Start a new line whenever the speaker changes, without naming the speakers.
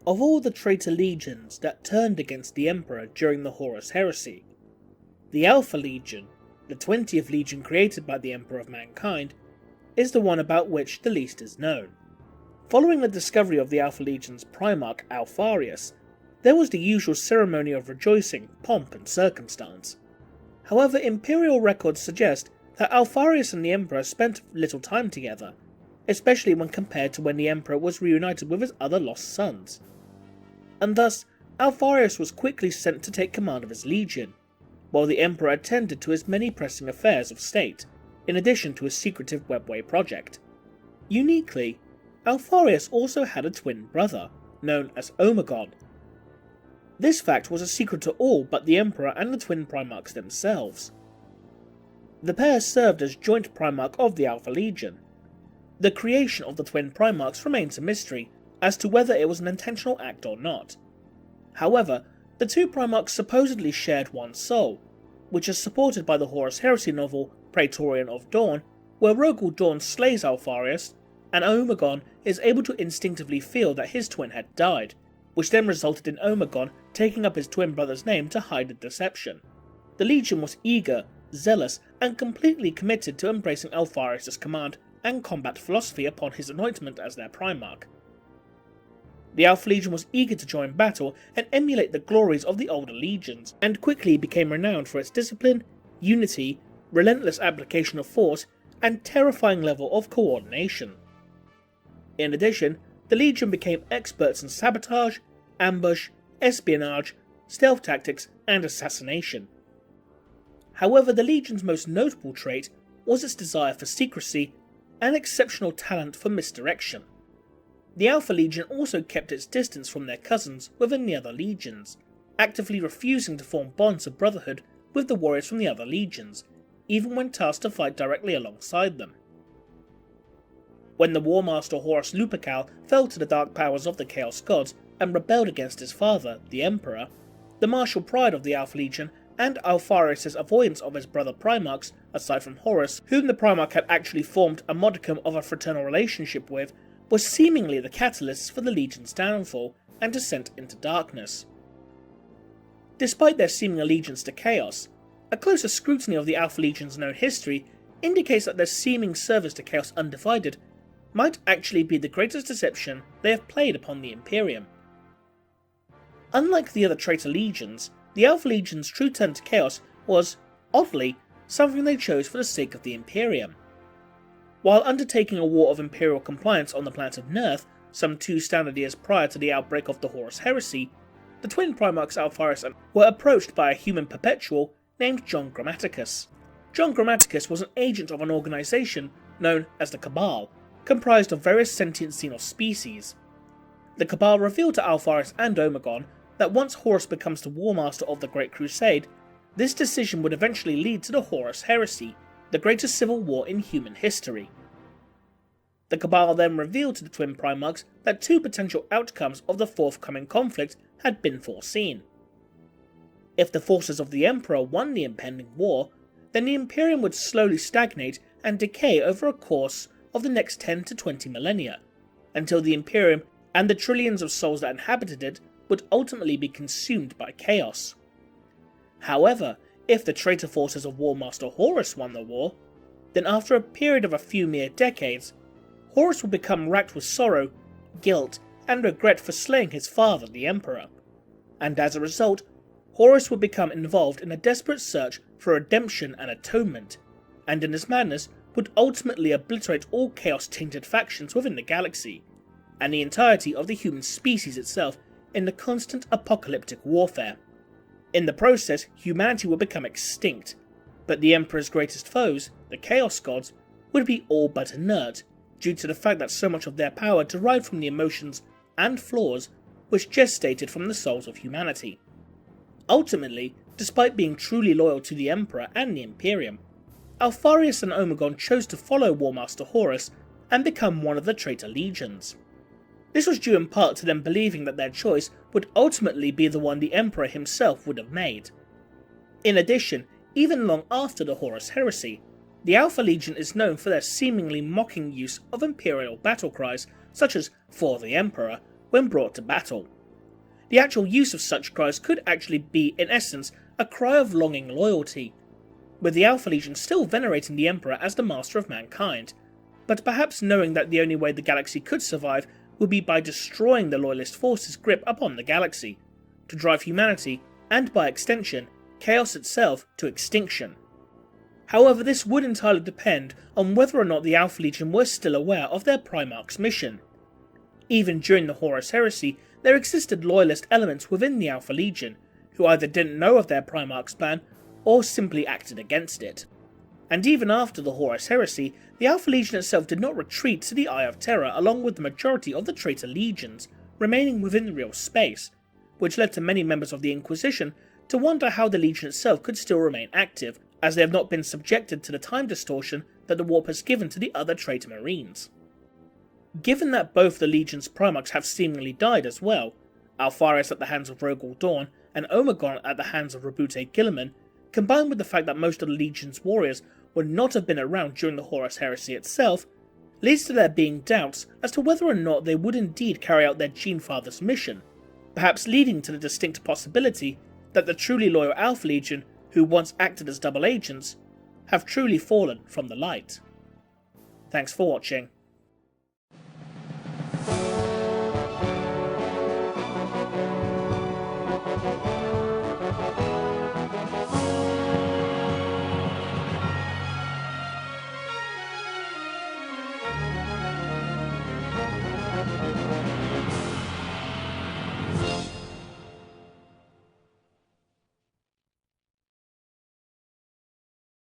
of all the traitor legions that turned against the Emperor during the Horus Heresy, the Alpha Legion, the 20th legion created by the Emperor of Mankind, is the one about which the least is known. Following the discovery of the Alpha Legion's Primarch Alpharius, there was the usual ceremony of rejoicing, pomp and circumstance. However, Imperial records suggest that Alpharius and the Emperor spent little time together, especially when compared to when the Emperor was reunited with his other lost sons. And thus, Alpharius was quickly sent to take command of his legion, while the Emperor attended to his many pressing affairs of state, in addition to his secretive webway project. Uniquely, Alpharius also had a twin brother, known as Omegon. This fact was a secret to all but the Emperor and the twin Primarchs themselves. The pair served as joint Primarch of the Alpha Legion. The creation of the twin Primarchs remains a mystery as to whether it was an intentional act or not. However, the two Primarchs supposedly shared one soul, which is supported by the Horus Heresy novel Praetorian of Dawn, where Rogel Dawn slays Alpharius, and Omegon is able to instinctively feel that his twin had died, which then resulted in Omegon taking up his twin brother's name to hide the deception. The Legion was eager, zealous, and completely committed to embracing Alpharius' command and combat philosophy upon his anointment as their Primarch. The Alpha Legion was eager to join battle and emulate the glories of the older legions, and quickly became renowned for its discipline, unity, relentless application of force, and terrifying level of coordination. In addition, the Legion became experts in sabotage, ambush, espionage, stealth tactics, and assassination. However, the Legion's most notable trait was its desire for secrecy and exceptional talent for misdirection. The Alpha Legion also kept its distance from their cousins within the other legions, actively refusing to form bonds of brotherhood with the warriors from the other legions, even when tasked to fight directly alongside them. When the War Master Horus Lupercal fell to the dark powers of the Chaos Gods and rebelled against his father, the Emperor, the martial pride of the Alpha Legion and Alpharius' avoidance of his brother Primarchs, aside from Horus, whom the Primarch had actually formed a modicum of a fraternal relationship with, was seemingly the catalysts for the Legion's downfall and descent into darkness. Despite their seeming allegiance to Chaos, a closer scrutiny of the Alpha Legion's known history indicates that their seeming service to Chaos undivided might actually be the greatest deception they have played upon the Imperium. Unlike the other traitor legions, the Alpha Legion's true turn to Chaos was, oddly, something they chose for the sake of the Imperium. While undertaking a war of Imperial compliance on the planet of Nerth, some 2 standard years prior to the outbreak of the Horus Heresy, the twin Primarchs Alpharius were approached by a human perpetual named John Grammaticus. John Grammaticus was an agent of an organisation known as the Cabal, comprised of various sentient Xenos species. The Cabal revealed to Alpharius and Omegon that once Horus becomes the War Master of the Great Crusade, this decision would eventually lead to the Horus Heresy, the greatest civil war in human history. The Cabal then revealed to the twin Primarchs that 2 potential outcomes of the forthcoming conflict had been foreseen. If the forces of the Emperor won the impending war, then the Imperium would slowly stagnate and decay over a course of the next 10 to 20 millennia, until the Imperium and the trillions of souls that inhabited it would ultimately be consumed by chaos. However, if the traitor forces of War Master Horus won the war, then after a period of a few mere decades, Horus would become racked with sorrow, guilt, and regret for slaying his father, the Emperor, and as a result, Horus would become involved in a desperate search for redemption and atonement, and in his madness would ultimately obliterate all chaos-tainted factions within the galaxy, and the entirety of the human species itself in the constant apocalyptic warfare. In the process, humanity would become extinct, but the Emperor's greatest foes, the Chaos Gods, would be all but inert, due to the fact that so much of their power derived from the emotions and flaws which gestated from the souls of humanity. Ultimately, despite being truly loyal to the Emperor and the Imperium, Alpharius and Omegon chose to follow War Master Horus and become one of the traitor legions. This was due in part to them believing that their choice would ultimately be the one the Emperor himself would have made. In addition, even long after the Horus Heresy, the Alpha Legion is known for their seemingly mocking use of Imperial battle cries such as "For the Emperor" when brought to battle, the actual use of such cries could actually be, in essence, a cry of longing loyalty, with the Alpha Legion still venerating the Emperor as the master of mankind, but perhaps knowing that the only way the galaxy could survive would be by destroying the Loyalist forces' grip upon the galaxy, to drive humanity, and by extension, chaos itself, to extinction. However, this would entirely depend on whether or not the Alpha Legion were still aware of their Primarch's mission. Even during the Horus Heresy, there existed Loyalist elements within the Alpha Legion, who either didn't know of their Primarch's plan, or simply acted against it. And even after the Horus Heresy, the Alpha Legion itself did not retreat to the Eye of Terror along with the majority of the traitor legions, remaining within real space, which led to many members of the Inquisition to wonder how the Legion itself could still remain active, as they have not been subjected to the time distortion that the warp has given to the other traitor marines. Given that both the Legion's Primarchs have seemingly died as well, Alpharius at the hands of Rogol Dawn and Omegon at the hands of Rabute Guilliman, combined with the fact that most of the Legion's warriors would not have been around during the Horus Heresy itself, leads to there being doubts as to whether or not they would indeed carry out their Gene Father's mission, perhaps leading to the distinct possibility that the truly loyal Alpha Legion, who once acted as double agents, have truly fallen from the light. Thanks for watching.